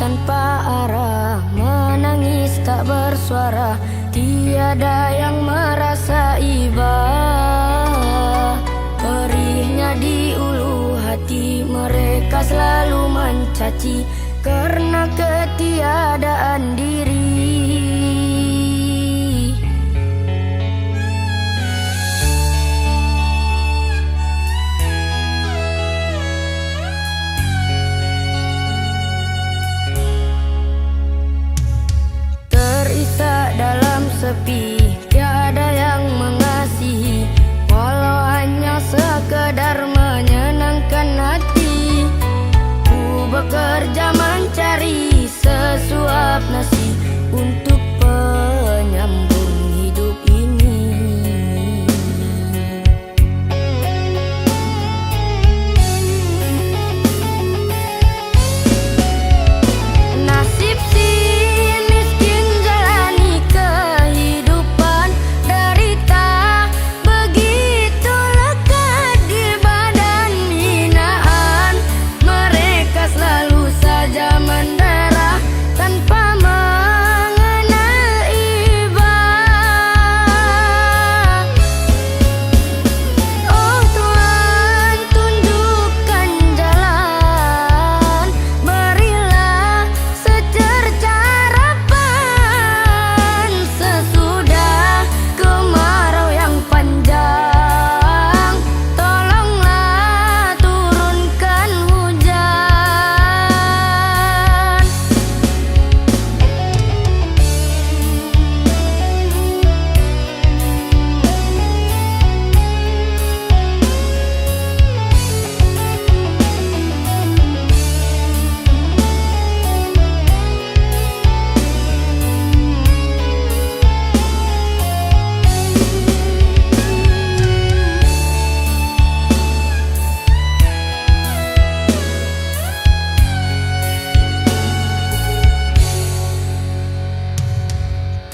tanpa arah, menangis tak bersuara, tiada yang merasa iba. Perihnya di ulu hati, mereka selalu mencaci karena ketiadaan diri. Terisak dalam sepi, tiada yang mengasihi, walau hanya sekedar menyenangkan hati. Ku bekerja mencari sesuap nasi untuk penyambung hidup ini. Nasib si miskin jalani kehidupan derita, begitu lekat di badan hinaan. Mereka selalu saja mendera tanpa mengenal iba. Oh Tuhan, tunjukkan jalan, berilah secerca harapan sesudah kemarau yang panjang. Tolonglah turunkan hujan.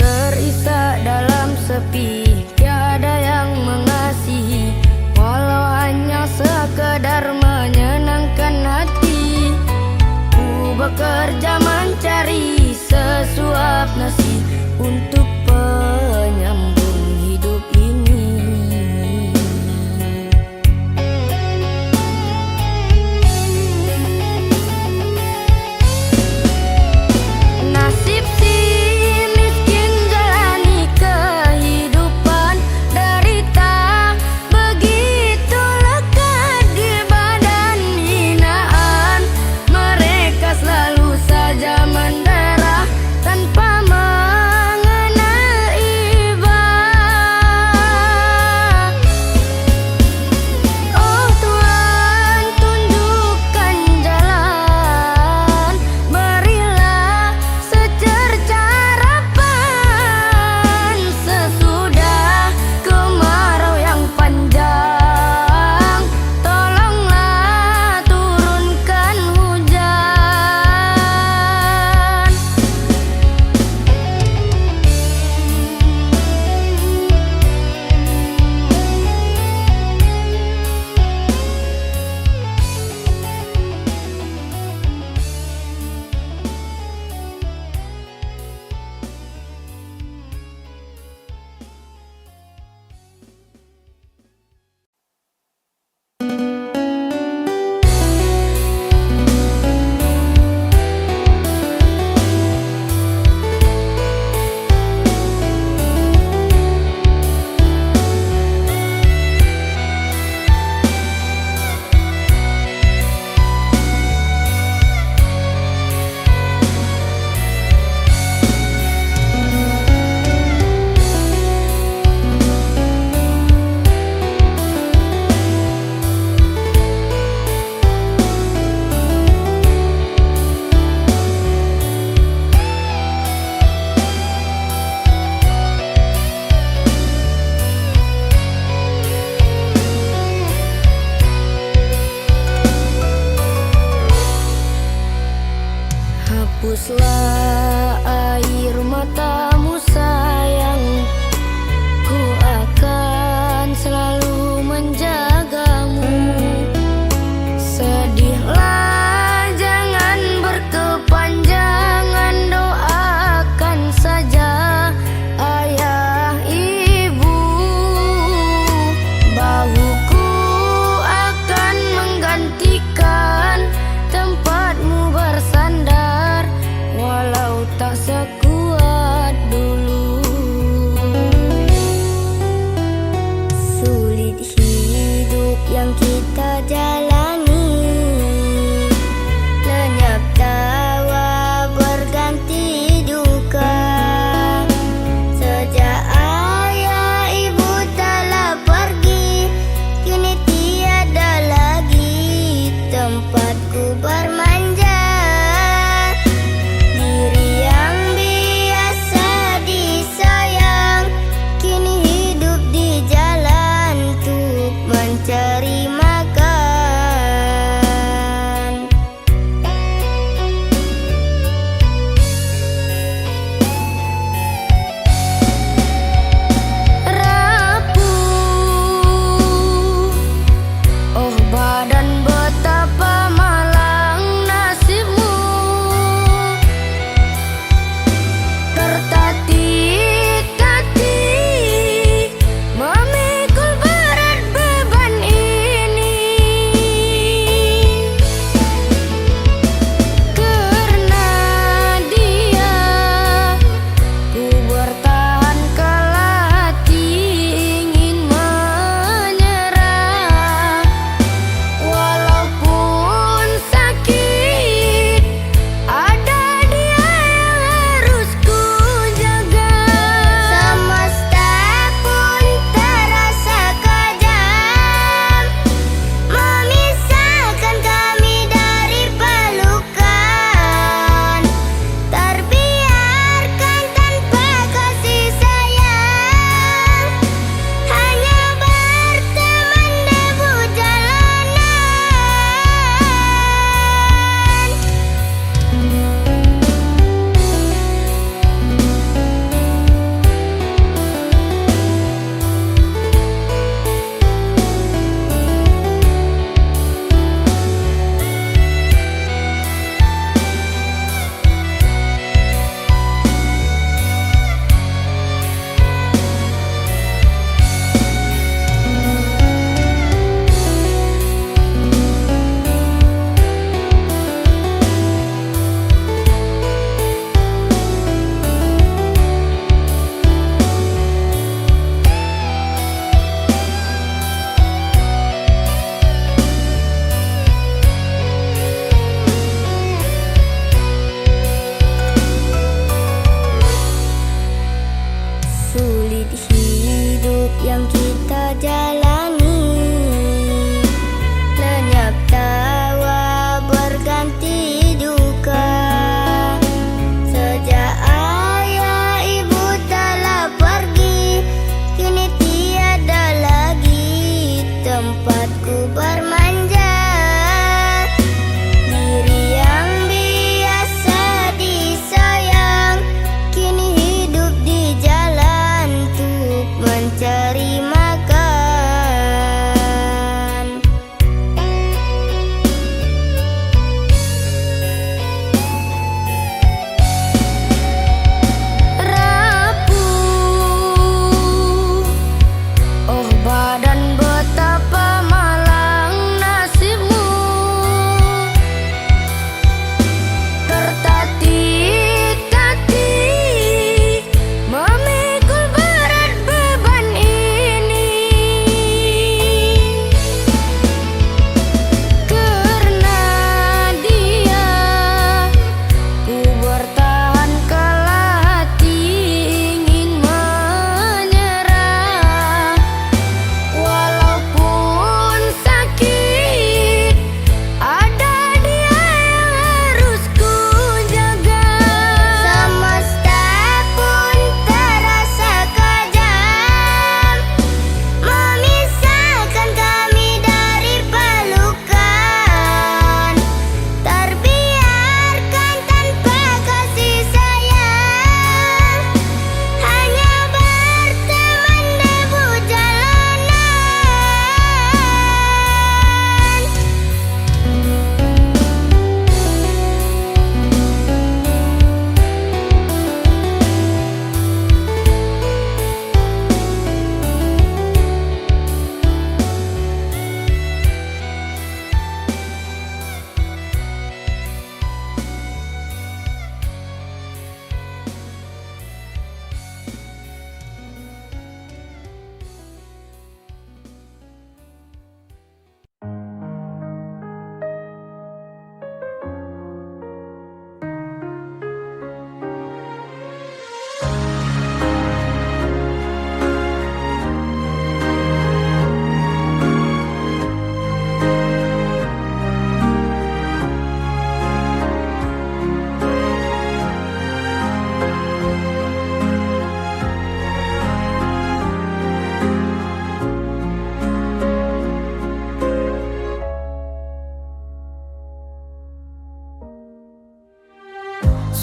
Terisak dalam sepi, tiada yang mengasihi, walau hanya sekedar menyenangkan hati. Ku bekerja mencari sesuap nasi untuk penyambung hidup ini. Nasib si miskin jalani kehidupan derita, begitu lekat di badan hinaan. Mereka selalu saja mendera tanpa mengenal iba. Oh Tuhan, tunjukkan jalan, berilah secerca harapan sesudah kemarau yang panjang. Tolonglah turunkan hujan. Hapuslah air matamu sayang, ku akan selalu menjagamu. Sedihlah jangan berkepanjangan. ku bermanja. Diri yang biasa disayang kini hidup di jalan untuk mencari makan. Rapuh, oh badan betapa malang,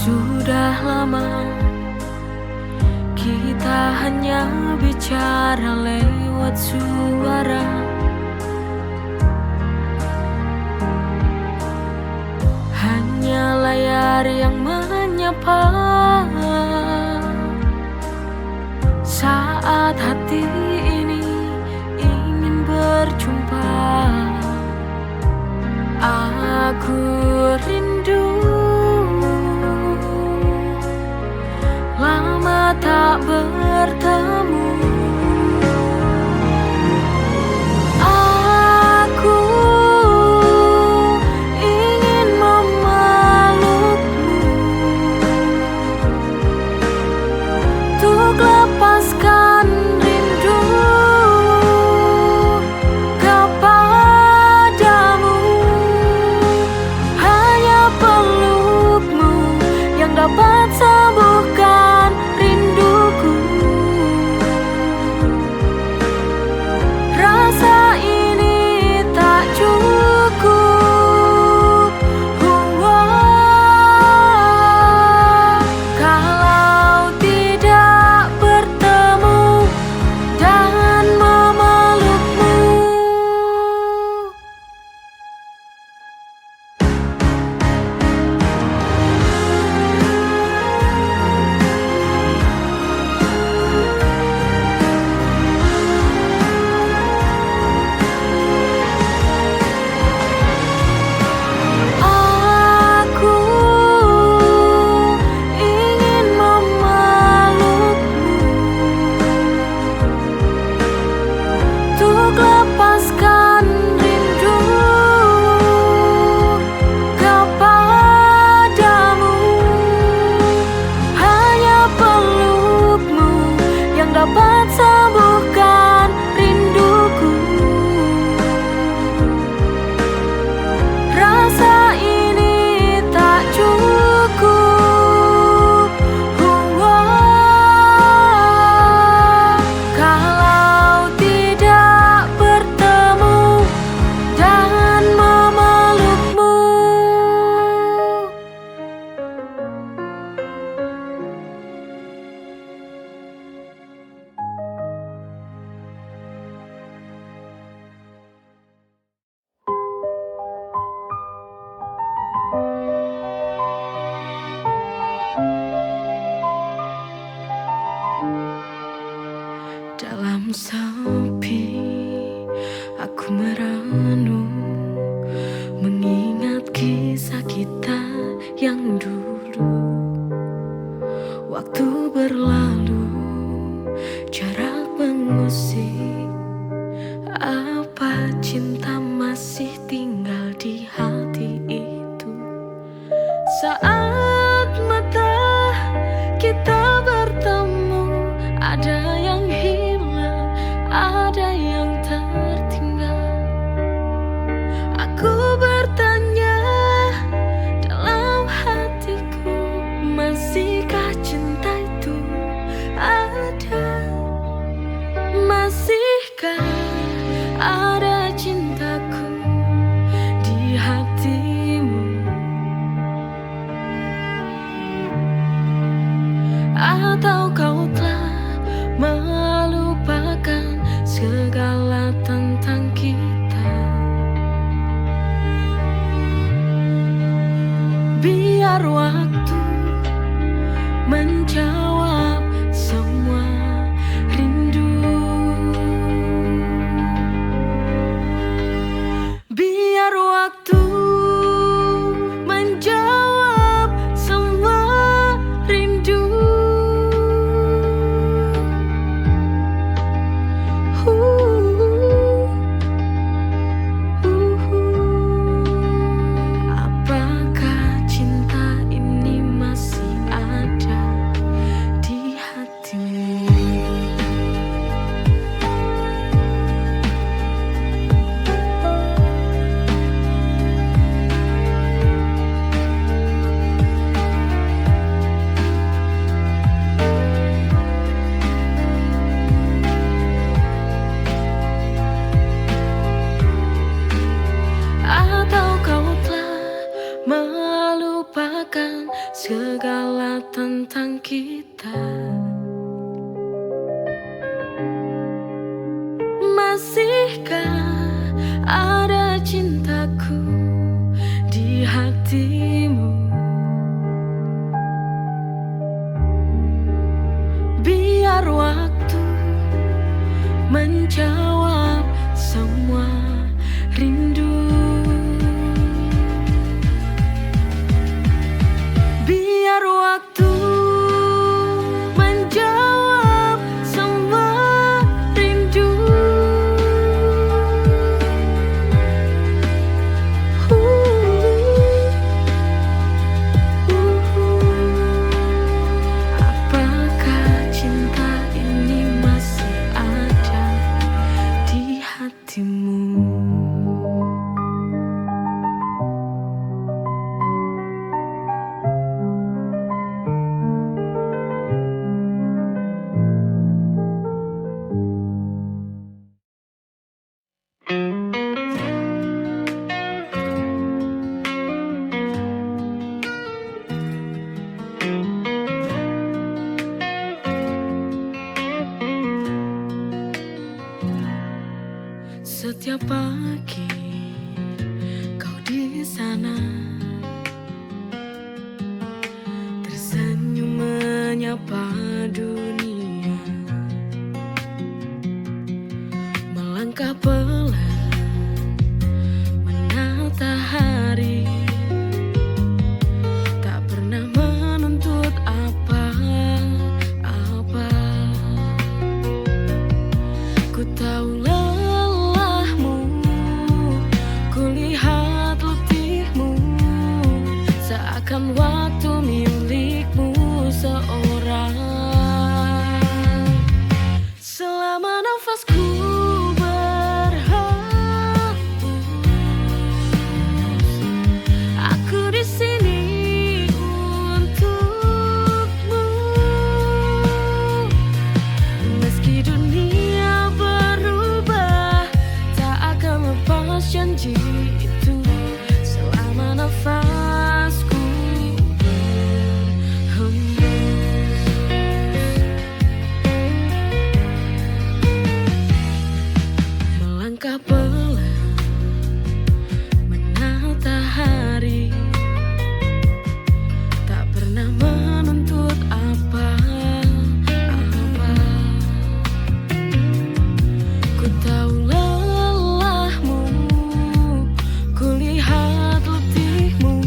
Sudah lama kita hanya bicara lewat suara, hanya layar yang menyapa. Saat hati ini ingin berjumpa, aku rindu. Lama tak bertemu, aku ingin memelukmu untuk lepaskan rindu kepadamu. Hanya pelukmu yang dapat sembuhkan rinduku. Rasa ini tak cukup. Kalau tidak bertemu dan memelukmu. Aku ingin memelukmu untuk lepaskan rindu kepadamu. Hanya pelukmu yang dapat sembuhkan rinduku. Rasa ini tak cukup. Kalau tidak bertemu dan memelukmu. Dalam sepi, aku merenung, mengingat kisah kita yang dulu. Waktu berlalu, jarak mengusik. Apa cinta masih tinggal di hati itu? Saat mata kita bertemu, ada yang hilang, ada yang tertinggal. Aku bertanya dalam hatiku, masihkah cinta itu ada? Masihkah ada cintaku di hatimu? Atau kau telah melupakan segala tentang kita? Biar waktu menjawab semua rindu. Biar waktu menjawab semua rindu. Apakah cinta ini masih ada segala tentang kita. Masihkah ada cintaku di hatimu? Biar waktu menjawab semua rindu. Biar waktu menjawab semua rindu. Apakah cinta ini masih ada di hatimu? Setiap pagi kau di sana tersenyum menyapa dunia, melangkah pelan menata hari, tak pernah menuntut apa-apa. Ku tahu seakan waktu milikmu seorang. Selama nafasku berhembus, aku di sini untukmu. Meski dunia berubah, tak akan lepas janji itu. Selama nafasku melangkah pelan menata hari, tak pernah menuntut apa-apa. Ku tahu lelahmu, ku lihat letihmu.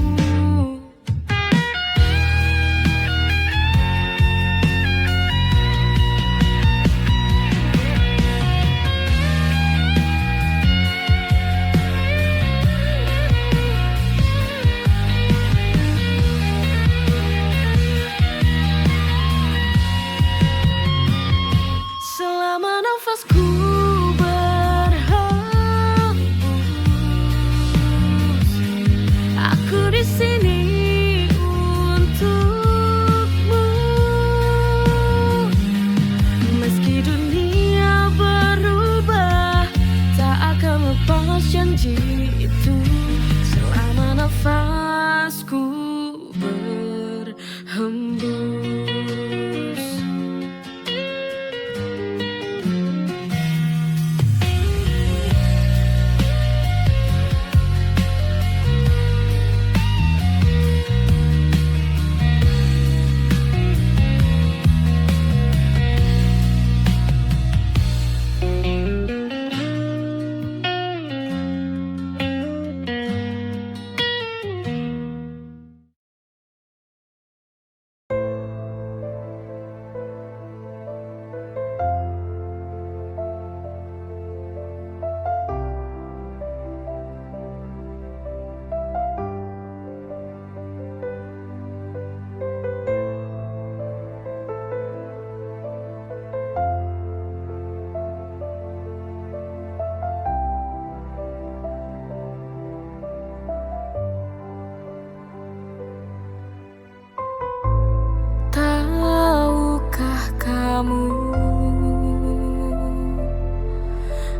Selama nafasku berhembus, aku di sini untukmu. Meski dunia berubah, tak akan lepas janji itu. Selama nafasku berhembus.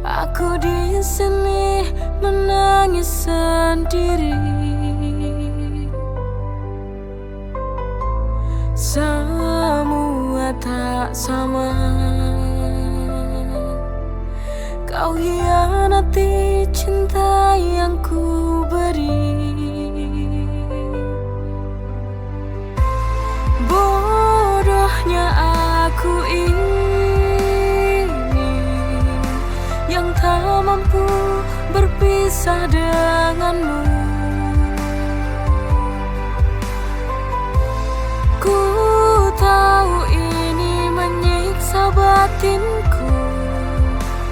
Aku di sini menangis sendiri. hianati cinta yang ku beri. Bodohnya aku ini yang tak mampu berpisah denganmu. Ku tahu ini menyiksa batinku,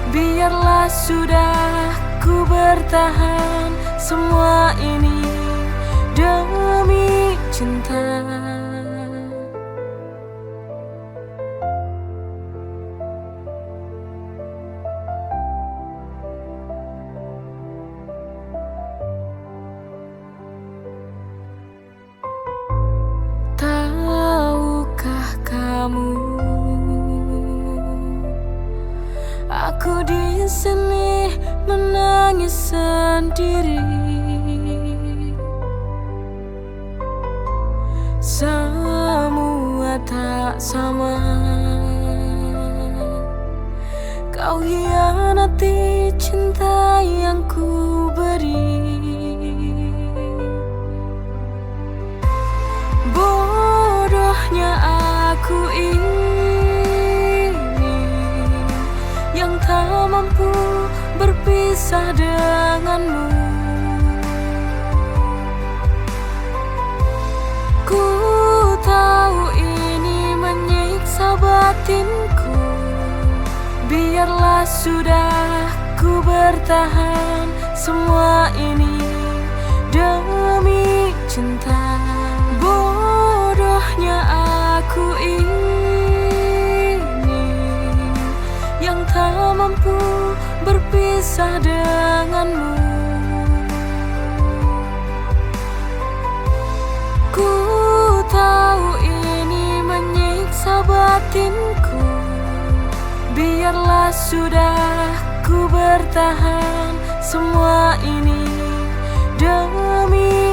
biarlah sudah ku bertahan semua ini demi cinta. Tahukah kamu, aku di sini menangis sendiri. Semua tak sama, kau hianati cinta yang ku beri. Bodohnya aku ini yang tak mampu berpisah denganmu. Ku tahu ini menyiksa batinku, biarlah sudah ku bertahan semua ini demi cinta. Bodohnya aku ini yang tak mampu berpisah denganmu. Ku tahu ini menyiksa batinku, biarlah sudah ku bertahan semua ini demi